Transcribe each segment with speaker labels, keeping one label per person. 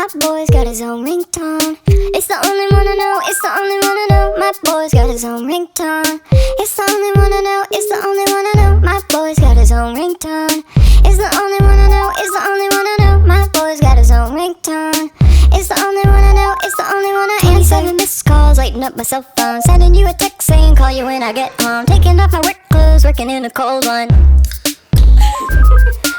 Speaker 1: My boy's got his own ringtone. It's the only one I know, it's the only one I know. My boy's got his own ringtone. It's the only one I know, it's the only one I know. My boy's got his own ringtone. It's the only one I know, it's the only one I know. My boy's got his own ringtone. It's the only one I know, it's the only one I answer. 27 missed calls, lighting up my cell phone. Sending you a text saying call you when I get home. Taking off my work clothes, working in a cold one.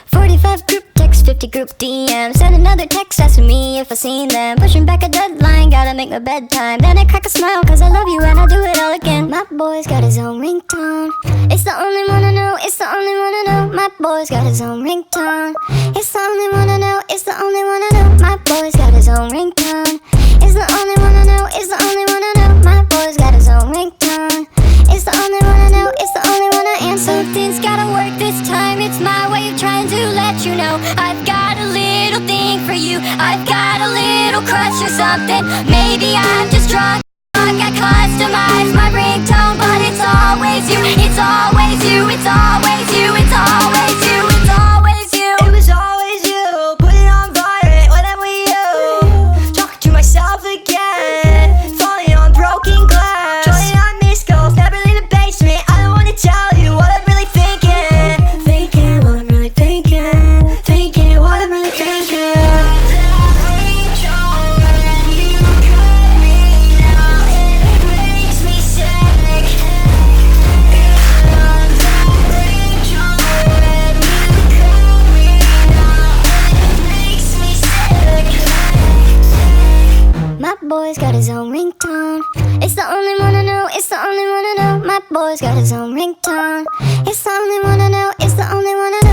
Speaker 1: 45 group text, 50 group DM. Send another text asking me if I seen them. Pushing back a deadline, gotta make my bedtime. Then I crack a smile cause I love you and I'll do it all again. My boy's got his own ringtone. It's the only one I know, it's the only one I know. My boy's got his own ringtone. It's the only one I know, it's the only one I know. My boy's got his own ringtone. It's the only one I know, it's the only one I know. My boy's got his own ringtone. It's the only one I know, it's the only one I am. Something's gotta work this time. It's my way of trying to let you know I've got a little thing for you. I've got a little crush or something. Maybe I'm just drunk. I customize my ringtone, but it's always you. It's always you. It's always you. It's always you. It's always you.
Speaker 2: It was always you. Put it on violent whenever you. Talking to myself again. Falling on broken glass. Joining on missed calls. Never leave the basement. I don't wanna tell you what I'm really thinking. Thinking what I'm really thinking. Thinking what I'm really thinking.
Speaker 1: My boy's got his own ringtone. It's the only one I know, it's the only one I know. My boy's got his own ringtone. It's the only one I know, it's the only one I know.